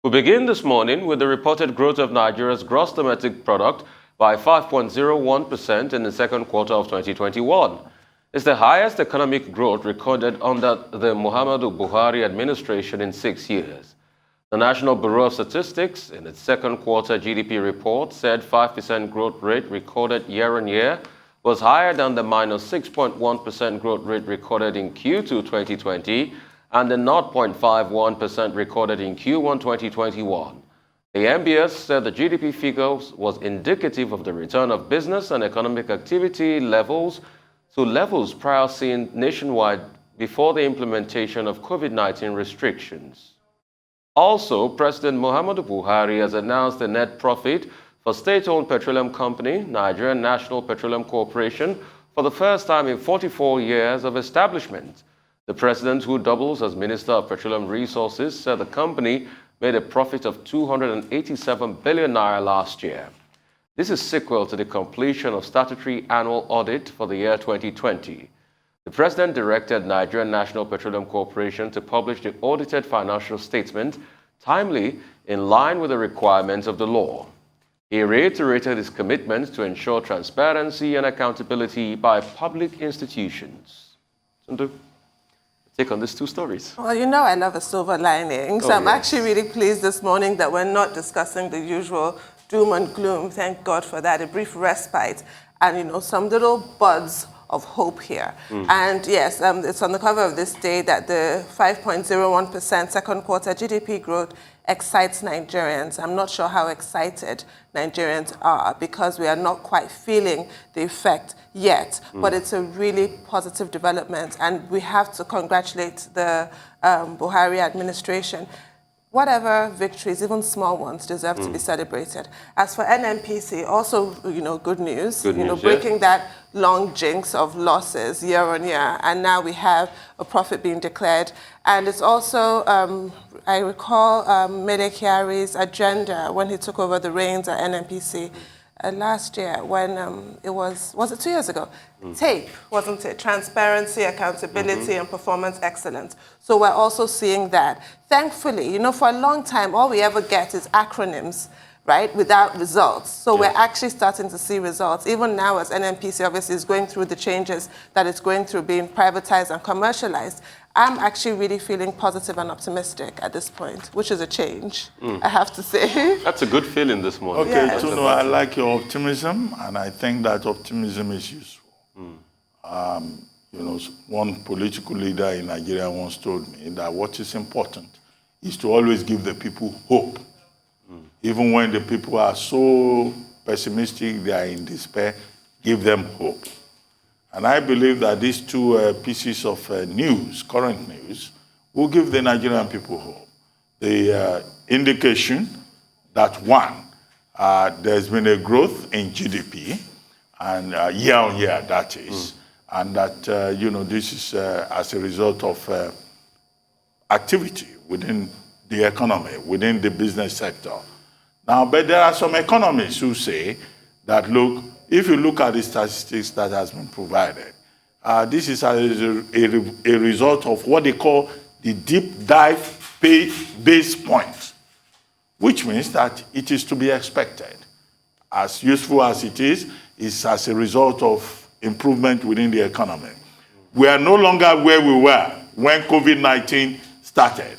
We begin this morning with the reported growth of Nigeria's gross domestic product by 5.01% in the second quarter of 2021. It's the highest economic growth recorded under the Muhammadu Buhari administration in 6 years. The National Bureau of Statistics, in its second quarter GDP report, said 5% growth rate recorded year-on-year was higher than the minus 6.1% growth rate recorded in Q2 2020 and the 0.51% recorded in Q1 2021. The MBS said the GDP figure was indicative of the return of business and economic activity levels to levels prior seen nationwide before the implementation of COVID-19 restrictions. Also, President Muhammadu Buhari has announced a net profit for state-owned petroleum company, Nigerian National Petroleum Corporation, for the first time in 44 years of establishment. The president, who doubles as Minister of Petroleum Resources, said the company made a profit of 287 billion naira last year. This is sequel to the completion of statutory annual audit for the year 2020. The president directed Nigerian National Petroleum Corporation to publish the audited financial statement timely in line with the requirements of the law. He reiterated his commitment to ensure transparency and accountability by public institutions. Sundu, take on these two stories. Well, you know I love a silver lining, so I'm actually really pleased this morning that we're not discussing the usual doom and gloom. Thank God for that, a brief respite and, some little buds of hope here. And yes, it's on the cover of this day that the 5.01% second quarter GDP growth excites Nigerians. I'm not sure how excited Nigerians are because we are not quite feeling the effect yet, but it's a really positive development and we have to congratulate the Buhari administration. Whatever victories, even small ones, deserve to be celebrated. As for NNPC, also, good news. Breaking that long jinx of losses year on year, and now we have a profit being declared. And it's also, I recall Mele Kyari's agenda when he took over the reins at NNPC last year when it was it 2 years ago? TAPE, wasn't it? Transparency, accountability, and performance excellence. So we're also seeing that. Thankfully, for a long time, all we ever get is acronyms, right, without results. So we're actually starting to see results. Even now, as NNPC obviously is going through the changes that it's going through, being privatized and commercialized, I'm actually really feeling positive and optimistic at this point, which is a change, I have to say. That's a good feeling this morning. Okay, Tuno, I like your optimism, and I think that optimism is useful. One political leader in Nigeria once told me that what is important is to always give the people hope. Even when the people are so pessimistic, they are in despair, give them hope. And I believe that these two pieces of news, current news, will give the Nigerian people hope. The indication that, one, there's been a growth in GDP, and year on year, that is, and that, this is as a result of activity within the economy, within the business sector. Now, but there are some economists who say that, look, if you look at the statistics that has been provided, this is a result of what they call the deep dive base point, which means that it is to be expected. As useful as it is, it's as a result of improvement within the economy. We are no longer where we were when COVID-19 started.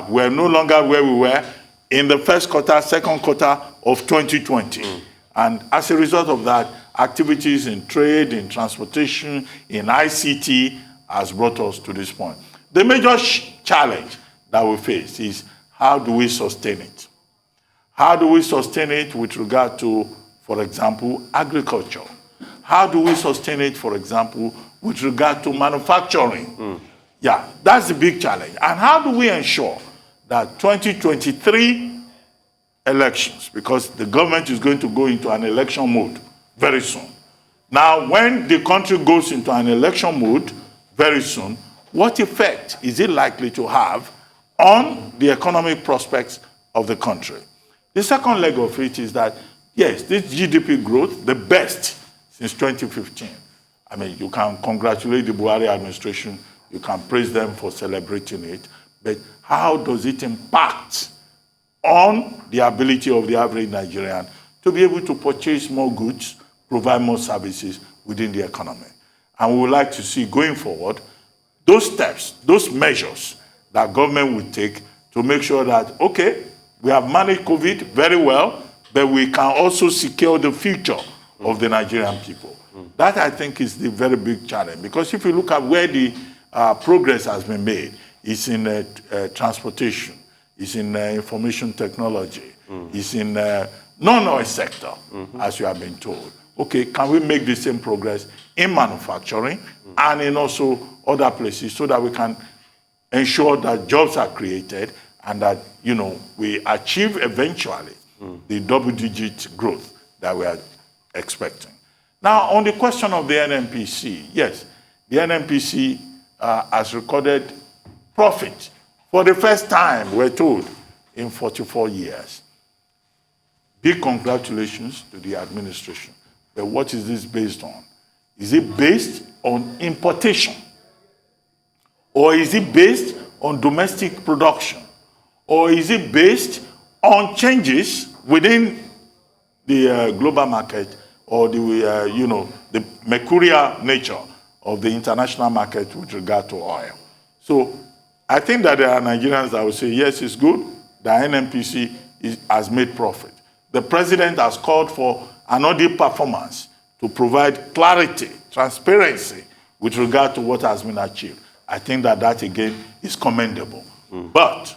We are no longer where we were in the first quarter, second quarter of 2020. And as a result of that, activities in trade, in transportation, in ICT has brought us to this point. The major challenge that we face is how do we sustain it? How do we sustain it with regard to, for example, agriculture? How do we sustain it, for example, with regard to manufacturing? Yeah, that's the big challenge. And how do we ensure that 2023 elections, because the government is going to go into an election mode very soon. Now, when the country goes into an election mode very soon, what effect is it likely to have on the economic prospects of the country? The second leg of it is that, yes, this GDP growth, the best since 2015. I mean, you can congratulate the Buhari administration, you can praise them for celebrating it, but how does it impact on the ability of the average Nigerian to be able to purchase more goods, provide more services within the economy. And we would like to see going forward those steps, those measures that government will take to make sure that, okay, we have managed COVID very well, but we can also secure the future of the Nigerian people. That, I think, is the very big challenge. Because if you look at where the progress has been made, it's in transportation, it's in information technology, it's in non-oil sector, as you have been told. Okay, can we make the same progress in manufacturing and in also other places so that we can ensure that jobs are created and that, we achieve eventually the double-digit growth that we are expecting. Now, on the question of the NNPC, yes, the NNPC has recorded profit for the first time, we're told, in 44 years. Big congratulations to the administration. But what is this based on? Is it based on importation? Or is it based on domestic production? Or is it based on changes within the global market or the mercurial nature of the international market with regard to oil? So I think that there are Nigerians that will say, yes, it's good. The NNPC has made profit. The president has called for an audit performance to provide clarity, transparency with regard to what has been achieved. I think that again is commendable. But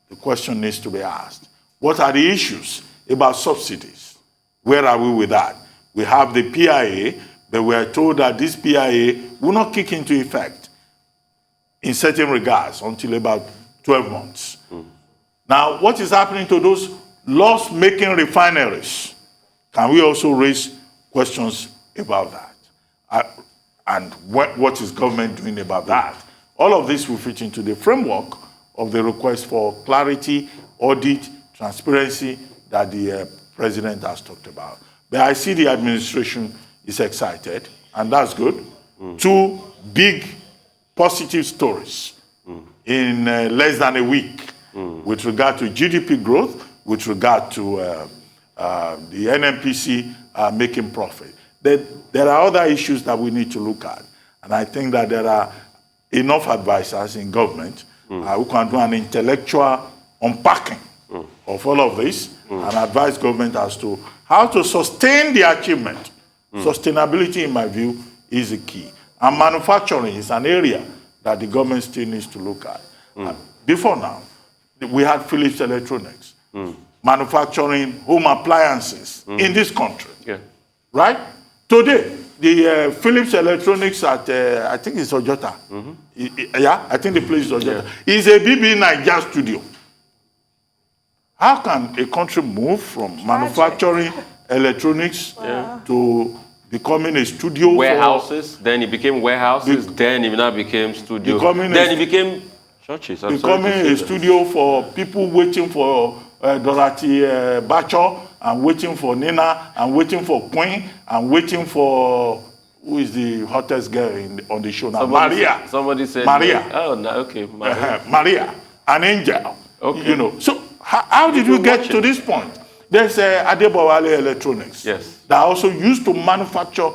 the question needs to be asked. What are the issues about subsidies? Where are we with that? We have the PIA, but we are told that this PIA will not kick into effect in certain regards until about 12 months. Now, what is happening to those loss-making refineries? Can we also raise questions about that? And what is government doing about that? All of this will fit into the framework of the request for clarity, audit, transparency that the president has talked about. But I see the administration is excited, and that's good. Two big positive stories in less than a week with regard to GDP growth, with regard to the NNPC making profit. There are other issues that we need to look at. And I think that there are enough advisors in government who can do an intellectual unpacking of all of this and advise government as to how to sustain the achievement. Sustainability, in my view, is the key. And manufacturing is an area that the government still needs to look at. Before now, we had Philips Electronics manufacturing home appliances in this country. Yeah. Right? Today, the Philips Electronics at, I think it's Ojota. Yeah, I think the place is Ojota. Yeah. Is a BB Niger studio. How can a country move from manufacturing electronics to becoming a studio? Warehouses, then it became warehouses, then it now became studio. Then it became churches. Becoming a studio for people waiting for Dorothy Bacho, and waiting for Nina, and waiting for Queen, and waiting for, who is the hottest girl on the show now? Maria. Somebody said Maria. Oh, no, okay. Maria, an angel. Okay. So how did we get to this point? There's Adebowale Electronics. Yes. That also used to manufacture.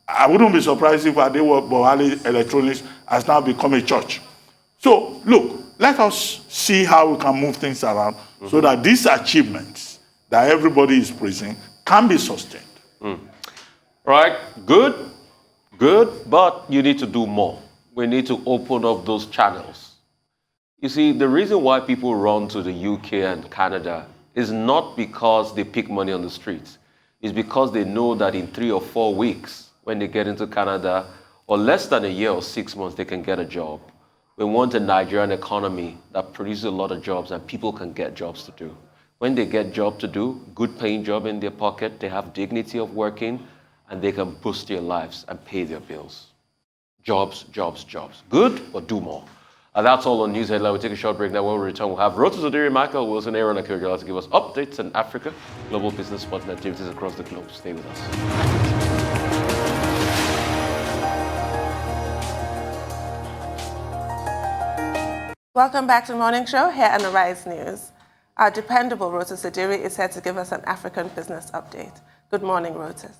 I wouldn't be surprised if Adebowale Electronics has now become a church. So look, let us see how we can move things around so that these achievements that everybody is praising can be sustained. Right, good, but you need to do more. We need to open up those channels. You see, the reason why people run to the UK and Canada is not because they pick money on the streets. It's because they know that in 3 or 4 weeks, when they get into Canada, or less than a year or 6 months, they can get a job. We want a Nigerian economy that produces a lot of jobs and people can get jobs to do. When they get job to do, good paying job in their pocket, they have dignity of working, and they can boost their lives and pay their bills. Jobs, jobs, jobs. Good, but do more. And that's all on News Headline. We'll take a short break now. When we return, we'll have Roto Zodiri, Michael Wilson, Aaron Akirjala to give us updates on Africa, global business sports and activities across the globe. Stay with us. Welcome back to the Morning Show here on the Rise News. Our dependable Rotus Adiri is here to give us an African business update. Good morning, Rotus.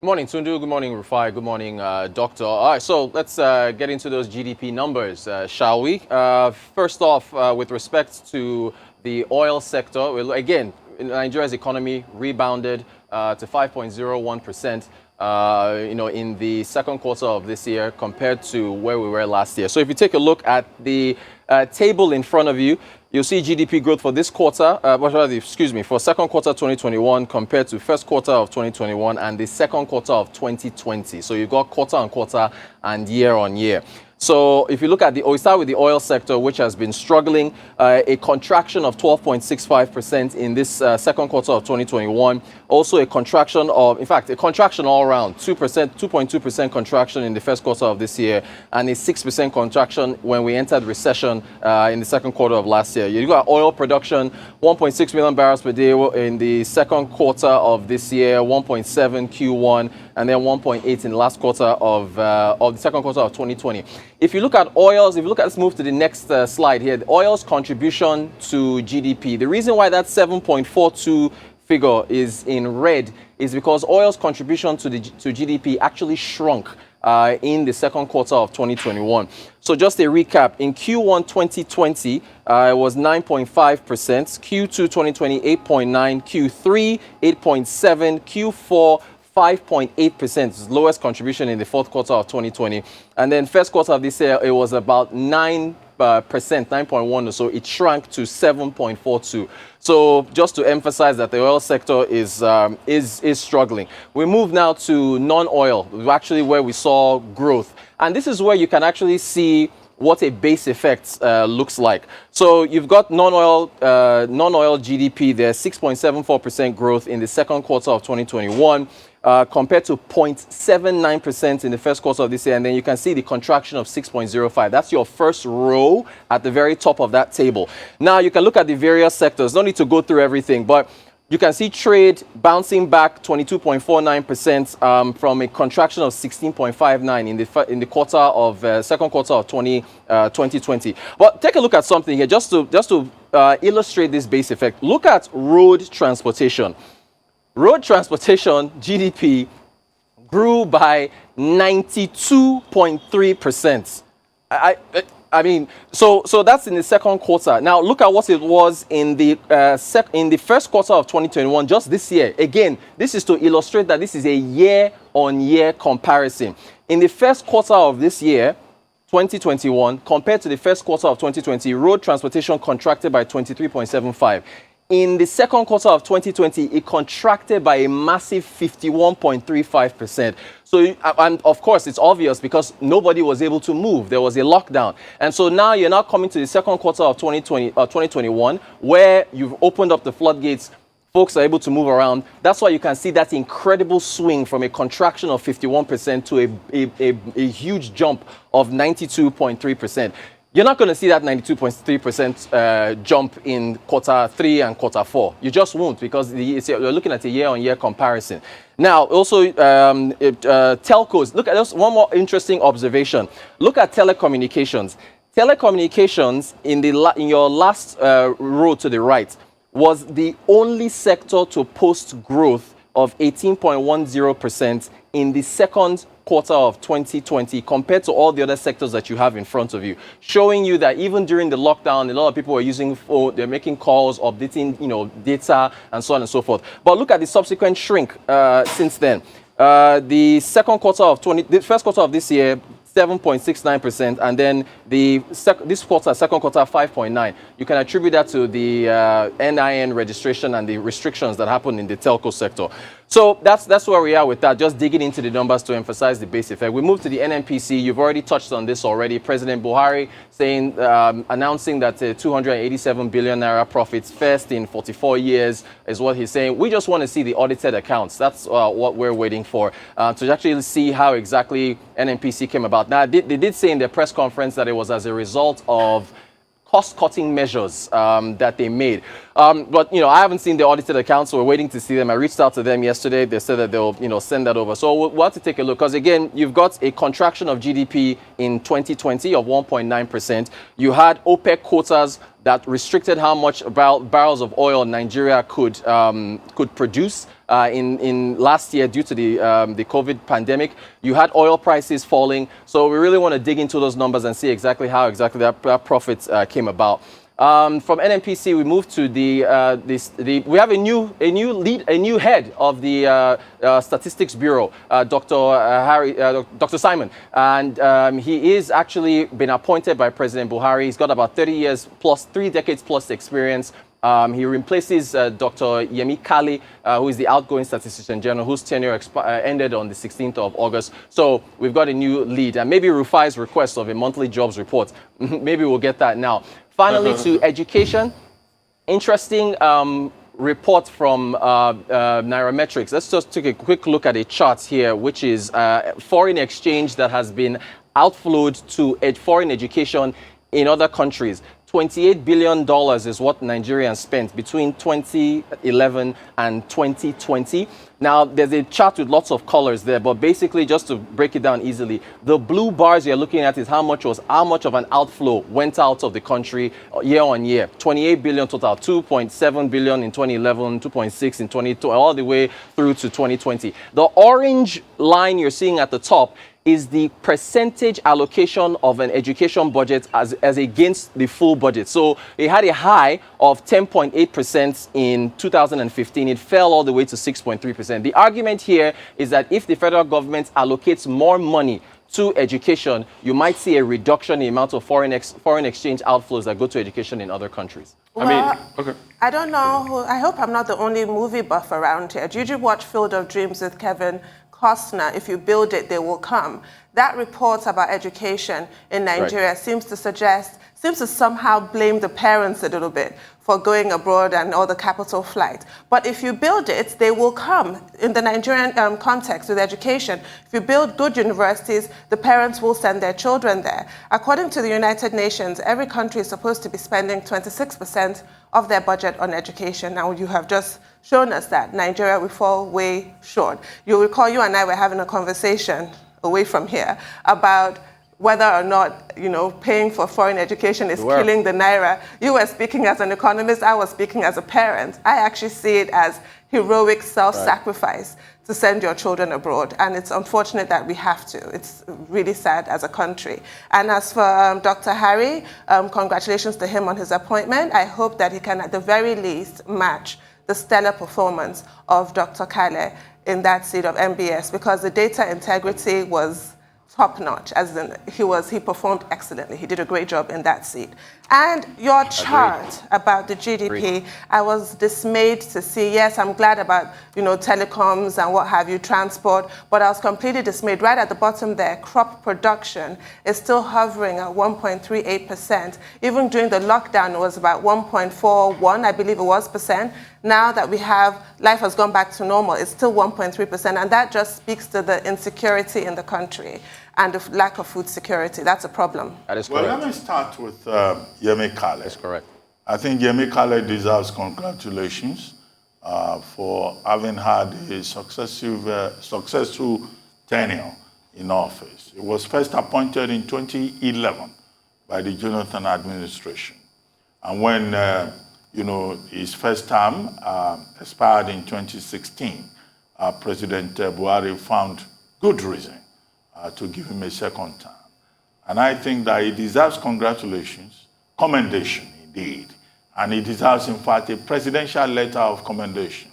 Good morning, Tundu. Good morning, Rufai. Good morning, Doctor. All right, so let's get into those GDP numbers, shall we? First off, with respect to the oil sector, again, Nigeria's economy rebounded to 5.01%. In the second quarter of this year compared to where we were last year. So if you take a look at the table in front of you, you'll see GDP growth for this quarter, for second quarter 2021 compared to first quarter of 2021 and the second quarter of 2020. So you've got quarter on quarter and year on year. So if you look at we start with the oil sector, which has been struggling, a contraction of 12.65% in this second quarter of 2021. Also a contraction all around, 2.2% contraction in the first quarter of this year, and a 6% contraction when we entered recession in the second quarter of last year. You got oil production, 1.6 million barrels per day in the second quarter of this year, 1.7 Q1, and then 1.8 in the last quarter of the second quarter of 2020. If you look at oils, let's move to the next slide here. The oil's contribution to GDP. The reason why that 7.42 figure is in red is because oil's contribution to GDP actually shrunk in the second quarter of 2021. So just a recap, in Q1 2020, it was 9.5%, Q2 2020, 8.9%, Q3, 8.7%, Q4, 5.8%, lowest contribution in the fourth quarter of 2020. And then first quarter of this year, it was about 9%, 9.1 or so. It shrank to 7.42. So just to emphasize that the oil sector is struggling. We move now to non-oil, actually where we saw growth. And this is where you can actually see what a base effect looks like. So you've got non-oil GDP there, 6.74% growth in the second quarter of 2021. Compared to 0.79% in the first quarter of this year. And then you can see the contraction of 6.05. That's your first row at the very top of that table. Now you can look at the various sectors. No need to go through everything, but you can see trade bouncing back 22.49% from a contraction of 16.59 in the quarter of second quarter of 2020. But take a look at something here just to illustrate this base effect. Look at road transportation. Road transportation GDP grew by 92.3%. I mean, so that's in the second quarter. Now look at what it was in the first quarter of 2021, just this year. Again, this is to illustrate that this is a year-on-year comparison. In the first quarter of this year, 2021, compared to the first quarter of 2020, road transportation contracted by 23.75%. In the second quarter of 2020, it contracted by a massive 51.35%. So, and of course, it's obvious because nobody was able to move. There was a lockdown. And so now you're now coming to the second quarter of 2021, where you've opened up the floodgates. Folks are able to move around. That's why you can see that incredible swing from a contraction of 51% to a huge jump of 92.3%. You're not going to see that 92.3% jump in quarter 3 and quarter 4. You just won't, because you're looking at a year-on-year comparison. Now, also, telcos. Look at this. One more interesting observation. Look at telecommunications. Telecommunications, in your last row to the right, was the only sector to post growth of 18.10% in the second quarter of 2020 compared to all the other sectors that you have in front of you, showing you that even during the lockdown, a lot of people were using phone, they're making calls, updating, data, and so on and so forth. But look at the subsequent shrink since then. The first quarter of this year, 7.69%, and then this quarter, second quarter, 5.9%. You can attribute that to the NIN registration and the restrictions that happened in the telco sector. So that's where we are with that, just digging into the numbers to emphasize the base effect. We move to the NNPC. You've already touched on this already. President Buhari announcing that 287 billion naira profits, first in 44 years, is what he's saying. We just want to see the audited accounts. That's what we're waiting for, to actually see how exactly NNPC came about. Now, they did say in their press conference that it was as a result of cost-cutting measures that they made. But, I haven't seen the audited accounts, so we're waiting to see them. I reached out to them yesterday. They said that they'll, send that over. So we'll have to take a look, because, again, you've got a contraction of GDP in 2020 of 1.9%. You had OPEC quotas that restricted how much barrels of oil Nigeria could produce in last year due to the COVID pandemic. You had oil prices falling, so we really want to dig into those numbers and see exactly how that profit came about. From NNPC, we moved to we have a new head of the Statistics Bureau, Dr. Simon, and he is actually been appointed by President Buhari. He's got about 3 decades plus experience. He replaces Dr. Yemi Kale, who is the outgoing statistician general, whose tenure ended on the 16th of August. So we've got a new lead, and maybe Rufai's request of a monthly jobs report, maybe we'll get that now. Finally, to education, interesting report from Nairametrics. Let's just take a quick look at a chart here, which is foreign exchange that has been outflowed to foreign education in other countries. $28 billion is what Nigerians spent between 2011 and 2020. Now, there's a chart with lots of colors there, but basically, just to break it down easily, the blue bars you're looking at is how much of an outflow went out of the country year on year. 28 billion total, 2.7 billion in 2011, 2.6 in 2020, all the way through to 2020. The orange line you're seeing at the top is the percentage allocation of an education budget as against the full budget. So it had a high of 10.8% in 2015. It fell all the way to 6.3%. The argument here is that if the federal government allocates more money to education, you might see a reduction in the amount of foreign exchange outflows that go to education in other countries. Okay. I don't know. I hope I'm not the only movie buff around here. Did you watch Field of Dreams with Kevin Costner? If you build it, they will come. That report about education in Nigeria seems to somehow blame the parents a little bit for going abroad and all the capital flight. But if you build it, they will come. In the Nigerian context with education, if you build good universities, the parents will send their children there. According to the United Nations, every country is supposed to be spending 26% of their budget on education. Now, you have just shown us that Nigeria will fall way short. You'll recall you and I were having a conversation away from here about whether or not, paying for foreign education is killing the naira. You were speaking as an economist, I was speaking as a parent. I actually see it as heroic self-sacrifice to send your children abroad. And it's unfortunate that we have to. It's really sad as a country. And as for Dr. Harry, congratulations to him on his appointment. I hope that he can, at the very least, match the stellar performance of Dr. Kale in that seat of MBS, because the data integrity was top-notch, as in he performed excellently. He did a great job in that seat. And your chart about the GDP, I was dismayed to see. Yes, I'm glad about, telecoms and what have you, transport, but I was completely dismayed. Right at the bottom there, crop production is still hovering at 1.38%. Even during the lockdown, it was about 1.41, I believe it was, percent. Now that life has gone back to normal, it's still 1.3%, and that just speaks to the insecurity in the country and the lack of food security. That's a problem. That is correct. Well, let me start with Yemi Kale. That's correct. I think Yemi Kale deserves congratulations for having had a successful tenure in office. He was first appointed in 2011 by the Jonathan administration. And when his first term expired in 2016, President Buhari found good reason to give him a second term. And I think that he deserves congratulations, commendation indeed. And he deserves, in fact, a presidential letter of commendation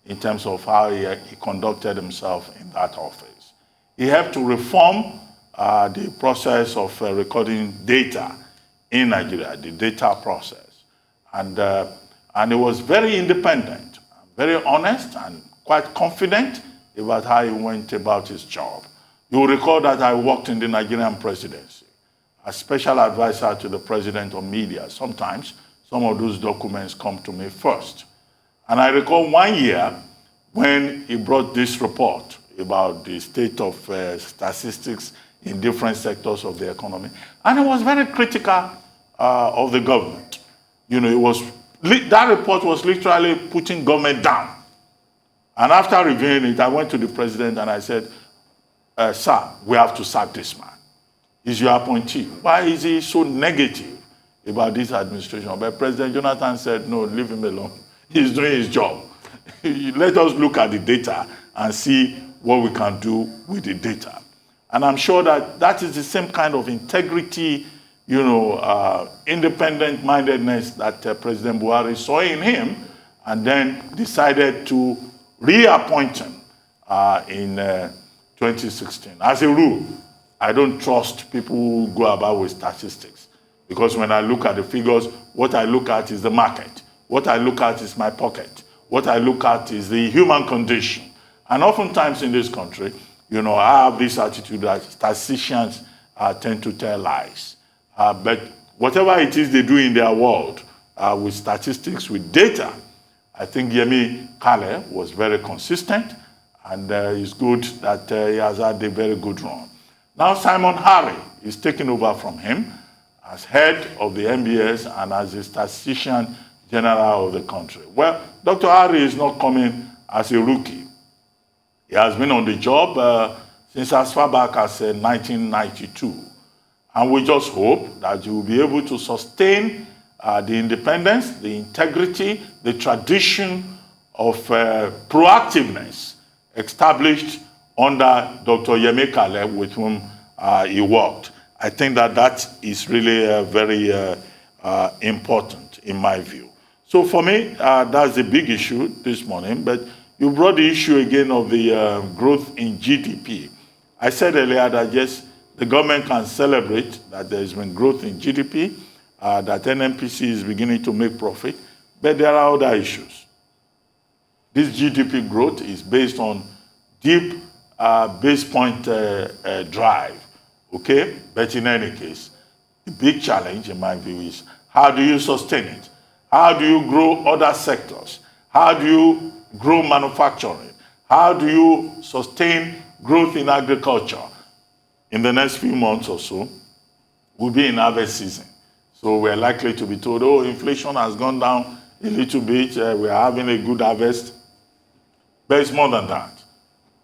in terms of how he conducted himself in that office. He helped to reform the process of recording data in Nigeria, the data process. And he was very independent, very honest, and quite confident about how he went about his job. You will recall that I worked in the Nigerian presidency as special advisor to the president on media. Sometimes some of those documents come to me first. And I recall 1 year when he brought this report about the state of statistics in different sectors of the economy. And he was very critical of the government. You know, that report was literally putting government down. And after reviewing it, I went to the president and I said, sir, we have to sack this man. He's your appointee. Why is he so negative about this administration? But President Jonathan said, no, leave him alone. He's doing his job. Let us look at the data and see what we can do with the data. And I'm sure that is the same kind of integrity, you know, independent-mindedness that President Buhari saw in him and then decided to reappoint him in 2016. As a rule, I don't trust people who go about with statistics because when I look at the figures, what I look at is the market. What I look at is my pocket. What I look at is the human condition. And oftentimes in this country, you know, I have this attitude that statisticians tend to tell lies. But whatever it is they do in their world with statistics, with data, I think Yemi Kale was very consistent, and it's good that he has had a very good run. Now Simon Harry is taking over from him as head of the MBS and as the statistician general of the country. Well, Dr. Harry is not coming as a rookie. He has been on the job since as far back as 1992. And we just hope that you will be able to sustain the independence, the integrity, the tradition of proactiveness established under Dr. Yemi Kale, with whom he worked. I think that is really very important in my view. So for me, that's a big issue this morning, but you brought the issue again of the growth in GDP. I said earlier that yes, the government can celebrate that there's been growth in GDP, that NNPC is beginning to make profit, but there are other issues. This GDP growth is based on deep base point drive, okay? But in any case, the big challenge in my view is how do you sustain it? How do you grow other sectors? How do you grow manufacturing? How do you sustain growth in agriculture? In the next few months or so, we'll be in harvest season. So we're likely to be told, oh, inflation has gone down a little bit, we're having a good harvest. But it's more than that.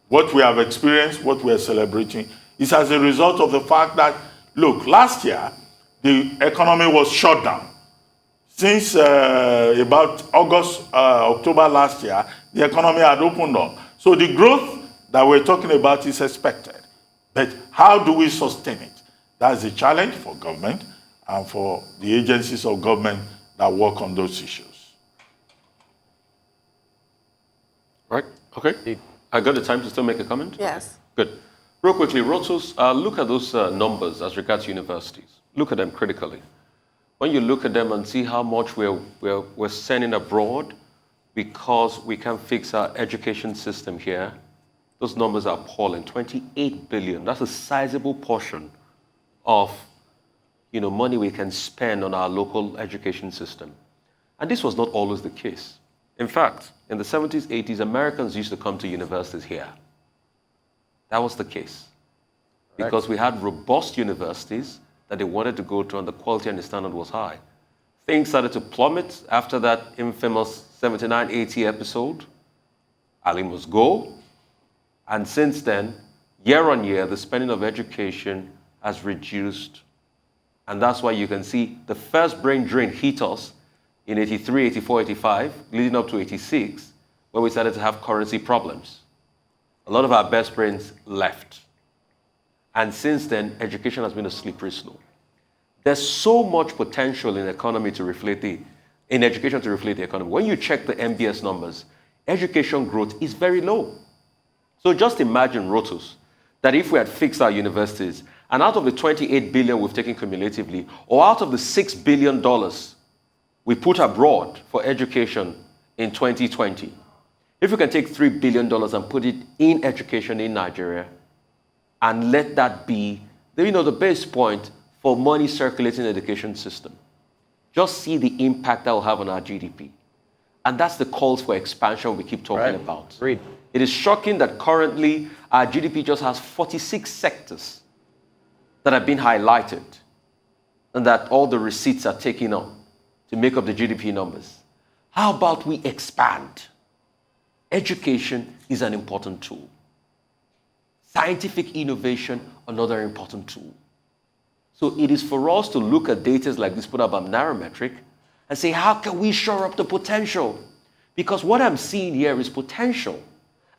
What we have experienced, what we're celebrating, is as a result of the fact that, look, last year, the economy was shut down. Since about October last year, the economy had opened up. So the growth that we're talking about is expected. But how do we sustain it? That's the challenge for government and for the agencies of government that work on those issues. Right, okay. I got the time to still make a comment? Yes. Good. Real quickly, Rotos, look at those numbers as regards universities. Look at them critically. When you look at them and see how much we're sending abroad because we can't fix our education system here, those numbers are appalling. 28 billion. That's a sizable portion of money we can spend on our local education system. And this was not always the case. In fact, in the 70s, 80s, Americans used to come to universities here. That was the case. Because we had robust universities that they wanted to go to, and the quality and the standard was high. Things started to plummet after that infamous 79-80 episode. Ali must go. And since then, year on year, the spending of education has reduced. And that's why you can see the first brain drain hit us in 83, 84, 85, leading up to 86, when we started to have currency problems. A lot of our best brains left. And since then, education has been a slippery slope. There's so much potential in education to reflect the economy. When you check the MBS numbers, education growth is very low. So just imagine, Rotus, that if we had fixed our universities, and out of the 28 billion we've taken cumulatively, or out of the $6 billion we put abroad for education in 2020, if we can take $3 billion and put it in education in Nigeria, and let that be the base point for money circulating in the education system, just see the impact that will have on our GDP. And that's the calls for expansion we keep talking about. Agreed. It is shocking that currently our GDP just has 46 sectors that have been highlighted. and that all the receipts are taken on to make up the GDP numbers. How about we expand? Education is an important tool. Scientific innovation, another important tool. So it is for us to look at data like this put up by Nairametric and say, how can we shore up the potential? Because what I'm seeing here is potential.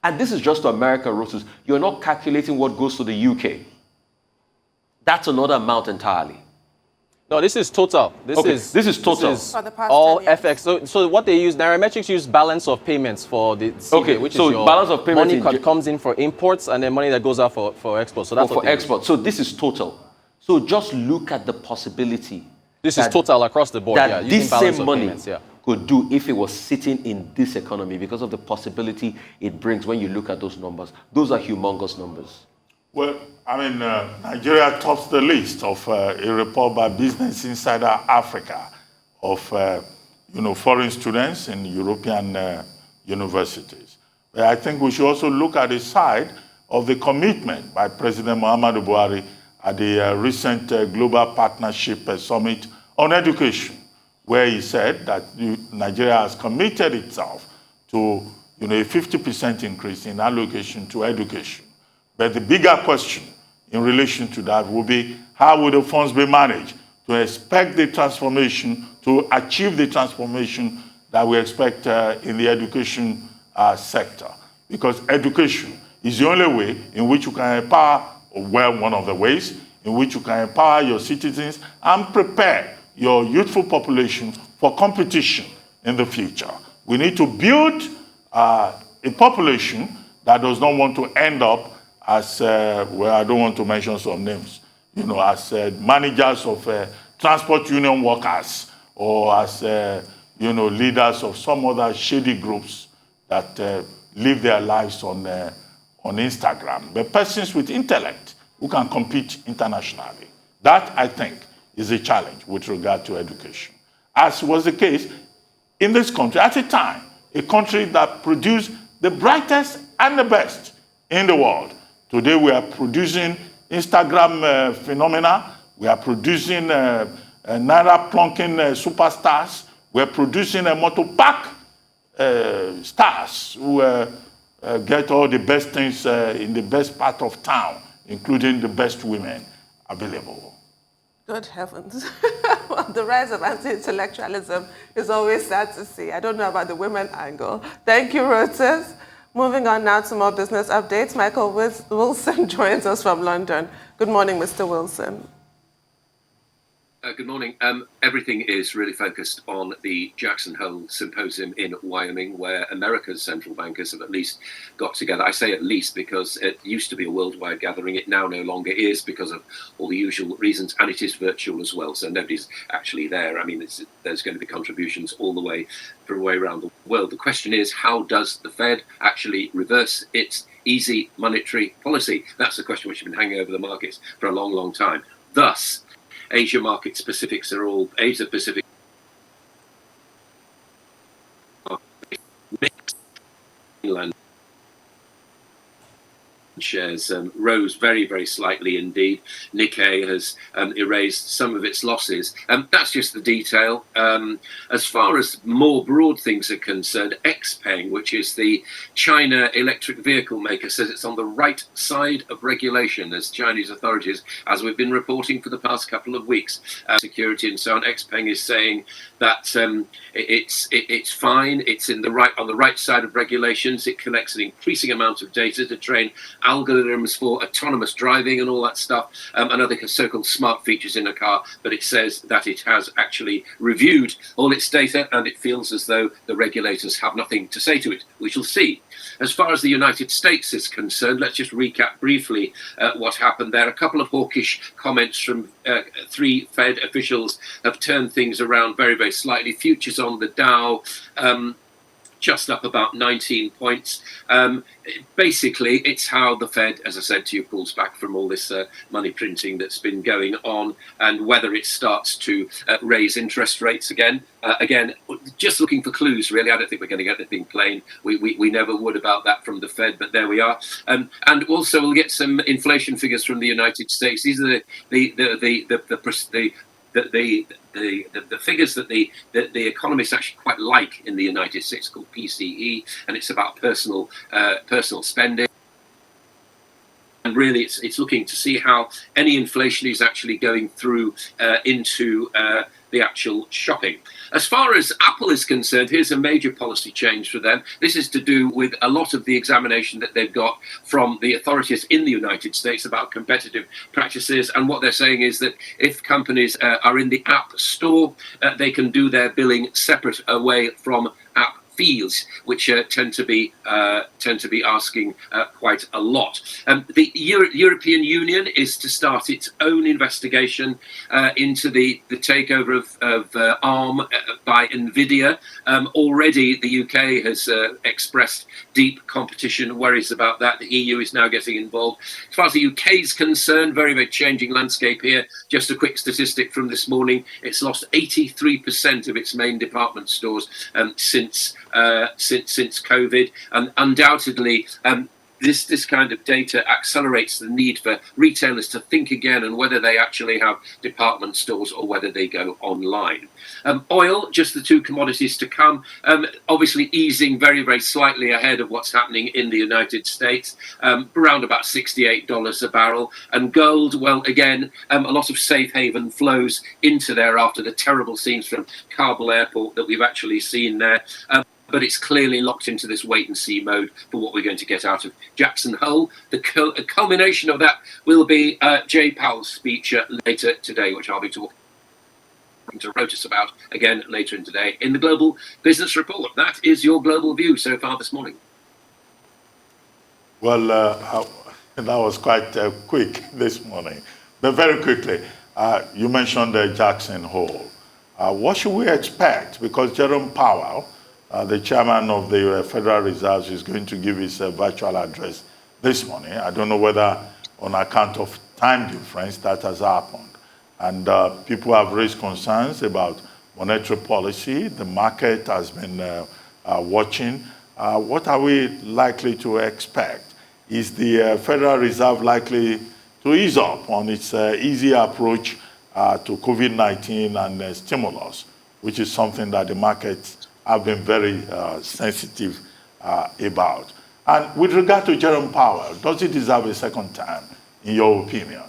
And this is just to America, Rotus. You're not calculating what goes to the UK. That's another amount entirely. No, this is total. This is total. For the past all 10 years. FX. So what they use, Nairametrics use balance of payments for the CBA, Okay, which so is your balance of payments money that comes in for imports and then money that goes out for exports. So that's what for they use. export. So this is total. So just look at the possibility. This is total across the board. That Yeah, using this balance same of money payments, yeah. could do if it was sitting in this economy because of the possibility it brings when you look at those numbers. Those are humongous numbers. Well, I mean, Nigeria tops the list of a report by Business Insider Africa of foreign students in European universities. But I think we should also look at the side of the commitment by President Muhammadu Buhari at the recent Global Partnership Summit on Education, where he said that Nigeria has committed itself to a 50% increase in allocation to education. But the bigger question in relation to that will be, how will the funds be managed to expect the transformation, to achieve the transformation that we expect in the education sector? Because education is the only way in which you can empower, one of the ways in which you can empower your citizens and prepare your youthful population for competition in the future. We need to build a population that does not want to end up as, I don't want to mention some names, as managers of transport union workers or as, leaders of some other shady groups that live their lives on Instagram. But persons with intellect who can compete internationally. That, I think, is a challenge with regard to education. As was the case in this country at a time, a country that produced the brightest and the best in the world. Today we are producing Instagram phenomena. We are producing Naira plunking superstars. We are producing motor park stars who get all the best things in the best part of town, including the best women available. Good heavens. Well, the rise of anti-intellectualism is always sad to see. I don't know about the women angle. Thank you, Rotus. Moving on now to more business updates. Michael Wilson joins us from London. Good morning, Mr. Wilson. Good morning. Everything is really focused on the Jackson Hole Symposium in Wyoming, where America's central bankers have at least got together. I say at least because it used to be a worldwide gathering. It now no longer is because of all the usual reasons, and it is virtual as well, so nobody's actually there. I mean, there's going to be contributions all the way around the world. The question is, how does the Fed actually reverse its easy monetary policy? That's the question which has been hanging over the markets for a long, long time. Thus, Asia market specifics are all Asia Pacific mainland shares rose very, very slightly indeed. Nikkei has erased some of its losses. That's just the detail. As far as more broad things are concerned, XPeng, which is the China electric vehicle maker, says it's on the right side of regulation as Chinese authorities, as we've been reporting for the past couple of weeks, security and so on. XPeng is saying that it's fine. It's on the right side of regulations. It collects an increasing amount of data to train algorithms for autonomous driving and all that stuff, and other so-called smart features in a car. But it says that it has actually reviewed all its data, and it feels as though the regulators have nothing to say to it. We shall see. As far as the United States is concerned, let's just recap briefly what happened there. A couple of hawkish comments from three Fed officials have turned things around very, very slightly. Futures on the Dow just up about 19 points. Basically, it's how the Fed, as I said to you, pulls back from all this money printing that's been going on, and whether it starts to raise interest rates again. Again, just looking for clues, really. I don't think we're going to get anything plain. We never would about that from the Fed, but there we are. And also, we'll get some inflation figures from the United States. These are the that the figures that the economists actually quite like in the United States, called PCE, and it's about personal spending. And really, it's looking to see how any inflation is actually going through into the actual shopping. As far as Apple is concerned, here's a major policy change for them. This is to do with a lot of the examination that they've got from the authorities in the United States about competitive practices. And what they're saying is that if companies are in the App Store, they can do their billing separate away from app fees, which tend to be asking quite a lot. The European Union is to start its own investigation into the takeover of ARM by Nvidia. Already, the UK has expressed deep competition worries about that. The EU is now getting involved. As far as the UK is concerned, very, very changing landscape here. Just a quick statistic from this morning: it's lost 83% of its main department stores since COVID, and undoubtedly this kind of data accelerates the need for retailers to think again on whether they actually have department stores or whether they go online. Oil, just the two commodities to come, obviously easing very, very slightly ahead of what's happening in the United States, around about $68 a barrel. And gold, well, again, a lot of safe haven flows into there after the terrible scenes from Kabul airport that we've actually seen there. But it's clearly locked into this wait-and-see mode for what we're going to get out of Jackson Hole. The culmination of that will be Jay Powell's speech later today, which I'll be talking to Reuters about again later in today in the Global Business Report. That is your global view so far this morning. Well, that was quite quick this morning. But very quickly, you mentioned Jackson Hole. What should we expect? Because Jerome Powell, the chairman of the Federal Reserve, is going to give his virtual address this morning. I don't know whether on account of time difference that has happened. And people have raised concerns about monetary policy. The market has been watching. What are we likely to expect? Is the Federal Reserve likely to ease up on its easy approach to COVID-19 and stimulus, which is something that the markets have been very sensitive about? And with regard to Jerome Powell, does he deserve a second term, in your opinion?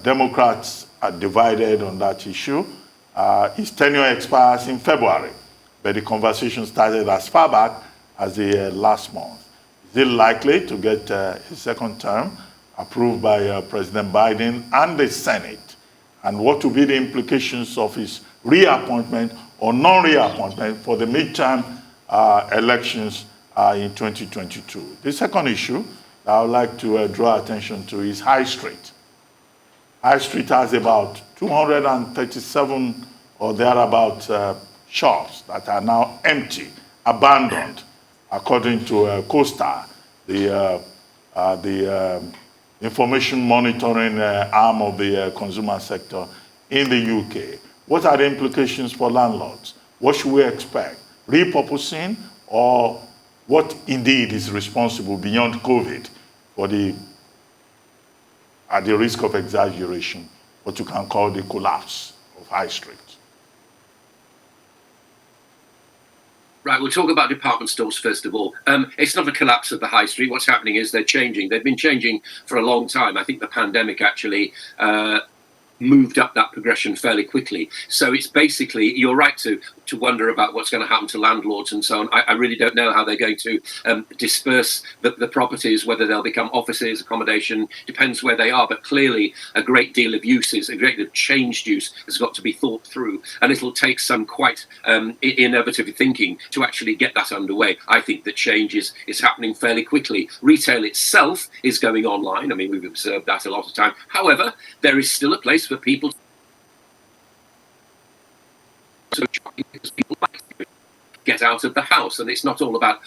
Democrats are divided on that issue. His tenure expires in February, but the conversation started as far back as the last month. Is he likely to get his second term approved by President Biden and the Senate? And what will be the implications of his reappointment or non-reappointment for the midterm elections in 2022? The second issue that I would like to draw attention to is High Street. High Street has about 237 or thereabout shops that are now empty, abandoned, according to COSTA, the information monitoring arm of the consumer sector in the UK. What are the implications for landlords? What should we expect? Repurposing, or what indeed is responsible beyond COVID for at the risk of exaggeration, what you can call the collapse of High Street? Right, we'll talk about department stores first of all. It's not a collapse of the high street. What's happening is they're changing. They've been changing for a long time. I think the pandemic actually moved up that progression fairly quickly. So it's basically, you're right to wonder about what's going to happen to landlords and so on. I really don't know how they're going to disperse the properties, whether they'll become offices, accommodation, depends where they are. But clearly a great deal of uses, a great deal of changed use has got to be thought through. And it'll take some quite innovative thinking to actually get that underway. I think that change is happening fairly quickly. Retail itself is going online. I mean, we've observed that a lot of time. However, there is still a place for people to shopping because people like to get out of the house, and it's not all about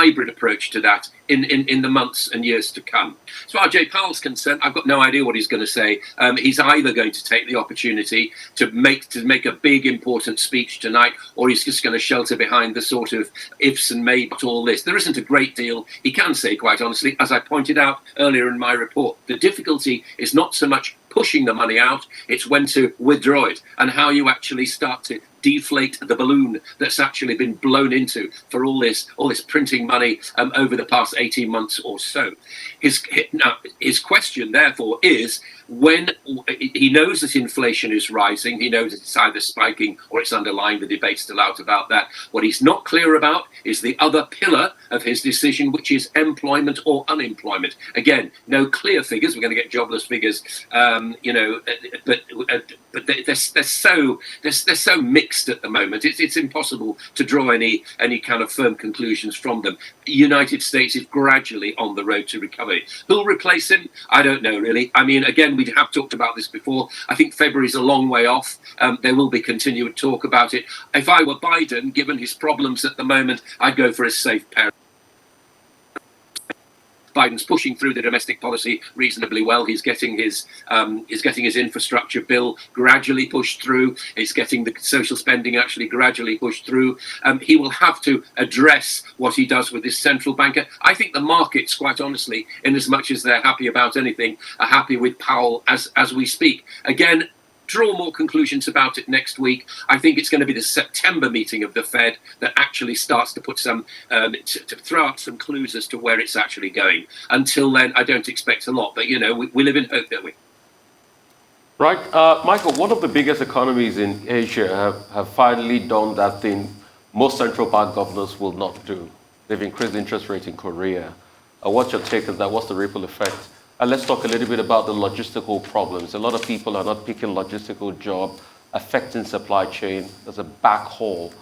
hybrid approach to that in the months and years to come. As far as Jay Powell's concerned, I've got no idea what he's going to say. He's either going to take the opportunity to make a big important speech tonight, or he's just going to shelter behind the sort of ifs and maybes to all this. There isn't a great deal he can say, quite honestly. As I pointed out earlier in my report, the difficulty is not so much pushing the money out, it's when to withdraw it and how you actually start to deflate the balloon that's actually been blown into for all this printing money over the past 18 months or so. His question, therefore, is when he knows that inflation is rising, he knows that it's either spiking or it's underlying. The debate's still out about that. What he's not clear about is the other pillar of his decision, which is employment or unemployment. Again, no clear figures. We're going to get jobless figures, but they're so mixed at the moment. It's impossible to draw any kind of firm conclusions from them. The United States is gradually on the road to recovery. Who'll replace him? I don't know, really. I mean, again, we have talked about this before. I think February's a long way off. There will be continued talk about it. If I were Biden, given his problems at the moment, I'd go for a safe pair. Biden's pushing through the domestic policy reasonably well. He's getting his infrastructure bill gradually pushed through. He's getting the social spending actually gradually pushed through. He will have to address what he does with his central banker. I think the markets, quite honestly, in as much as they're happy about anything, are happy with Powell as we speak. Again, draw more conclusions about it next week. I think it's going to be the September meeting of the Fed that actually starts to put some to throw out some clues as to where it's actually going. Until then, I don't expect a lot, but we live in hope, don't we? Right, Michael. One of the biggest economies in Asia have finally done that thing most central bank governors will not do. They've increased interest rate in Korea. What's your take on that? What's the ripple effect? And let's talk a little bit about the logistical problems. A lot of people are not picking logistical job, affecting supply chain. There's a backhaul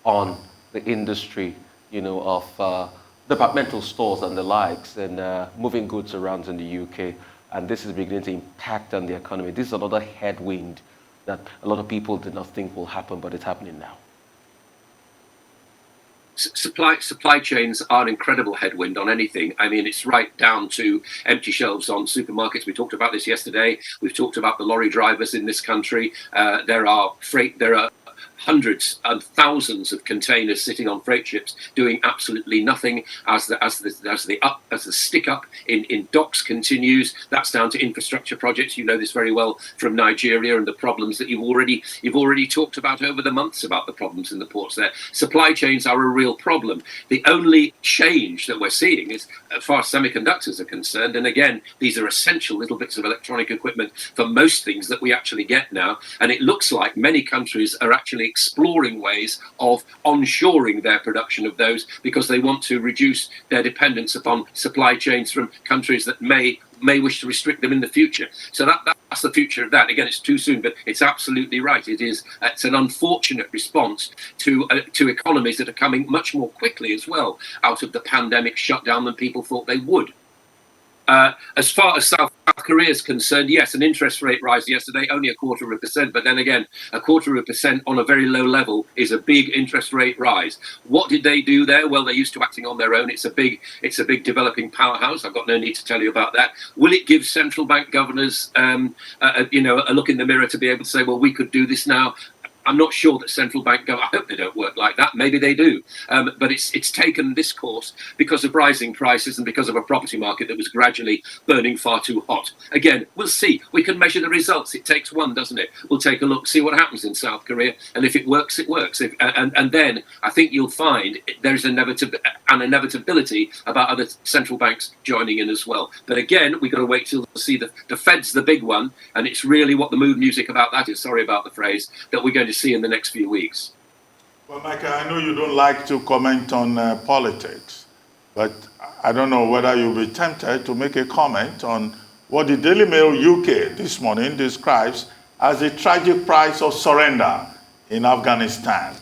on the industry, of departmental stores and the likes, and moving goods around in the UK. And this is beginning to impact on the economy. This is another headwind that a lot of people did not think will happen, but it's happening now. Supply chains are an incredible headwind on anything. I mean, it's right down to empty shelves on supermarkets. We talked about this yesterday. We've talked about the lorry drivers in this country. There are hundreds and thousands of containers sitting on freight ships doing absolutely nothing as the stick up in docks continues. That's down to infrastructure projects. You know this very well from Nigeria and the problems that you've already talked about over the months about the problems in the ports there. Supply chains are a real problem. The only change that we're seeing is as far as semiconductors are concerned, and again, these are essential little bits of electronic equipment for most things that we actually get now, and it looks like many countries are actually exploring ways of onshoring their production of those because they want to reduce their dependence upon supply chains from countries that may wish to restrict them in the future. So that's the future of that. Again, it's too soon, but it's absolutely right. It's an unfortunate response to economies that are coming much more quickly as well out of the pandemic shutdown than people thought they would. As far as South Korea is concerned, yes, an interest rate rise yesterday, only 0.25%, but then again, 0.25% on a very low level is a big interest rate rise. What did they do there? Well, they're used to acting on their own. It's a big developing powerhouse. I've got no need to tell you about that. Will it give central bank governors, a look in the mirror to be able to say, well, we could do this now? I'm not sure that central bank I hope they don't work like that. Maybe they do. But it's taken this course because of rising prices and because of a property market that was gradually burning far too hot. Again, we'll see. We can measure the results. It takes one, doesn't it? We'll take a look, see what happens in South Korea. And if it works, it works. And then I think you'll find there's an inevitability about other central banks joining in as well. But again, we've got to wait till see the Fed's the big one. And it's really what the mood music about that is, sorry about the phrase, that we're going to see in the next few weeks. Well, Michael, I know you don't like to comment on politics, but I don't know whether you'll be tempted to make a comment on what the Daily Mail UK this morning describes as the tragic price of surrender in Afghanistan,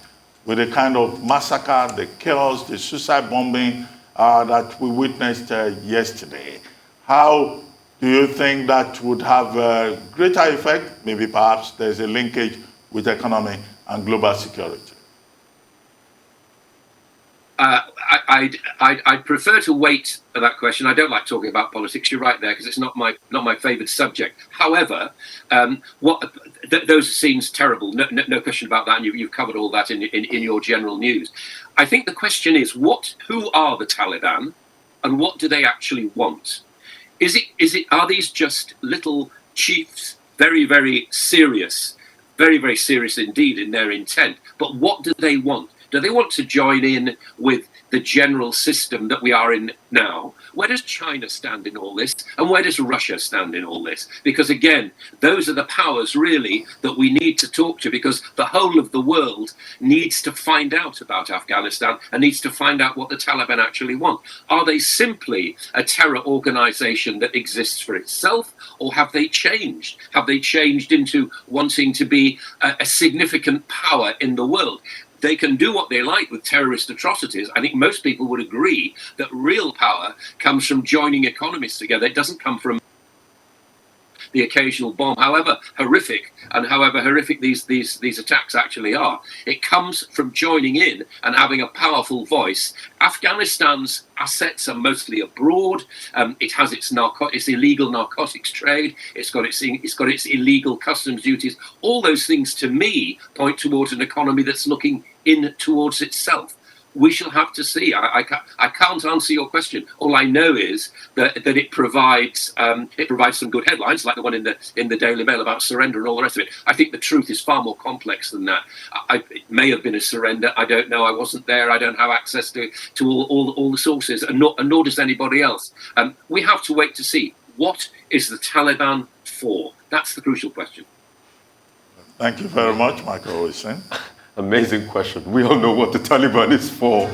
with the kind of massacre, the chaos, the suicide bombing that we witnessed yesterday. How do you think that would have a greater effect? Maybe perhaps there's a linkage with economy and global security. I'd prefer to wait for that question. I don't like talking about politics. You're right there, because it's not my favoured subject. However, those seems terrible. No question about that. And you've covered all that in your general news. I think the question is, who are the Taliban, and what do they actually want? Are these just little chiefs, very, very serious, very, very serious indeed in their intent? But what do they want? Do they want to join in with the general system that we are in now? Where does China stand in all this? And where does Russia stand in all this? Because again, those are the powers really that we need to talk to, because the whole of the world needs to find out about Afghanistan and needs to find out what the Taliban actually want. Are they simply a terror organization that exists for itself, or have they changed? Have they changed into wanting to be a significant power in the world? They can do what they like with terrorist atrocities. I think most people would agree that real power comes from joining economies together. It doesn't come from the occasional bomb, however horrific these attacks actually are. It comes from joining in and having a powerful voice. Afghanistan's assets are mostly abroad. It has its illegal narcotics trade. It's got its illegal customs duties. All those things, to me, point towards an economy that's looking in towards itself. We shall have to see. I can't answer your question. All I know is that it provides some good headlines, like the one in the Daily Mail about surrender and all the rest of it. I think the truth is far more complex than that. It may have been a surrender. I don't know. I wasn't there. I don't have access to all the sources, and nor does anybody else. We have to wait to see, what is the Taliban for? That's the crucial question. Thank you very much, Michael Wilson. Amazing question. We all know what the Taliban is for.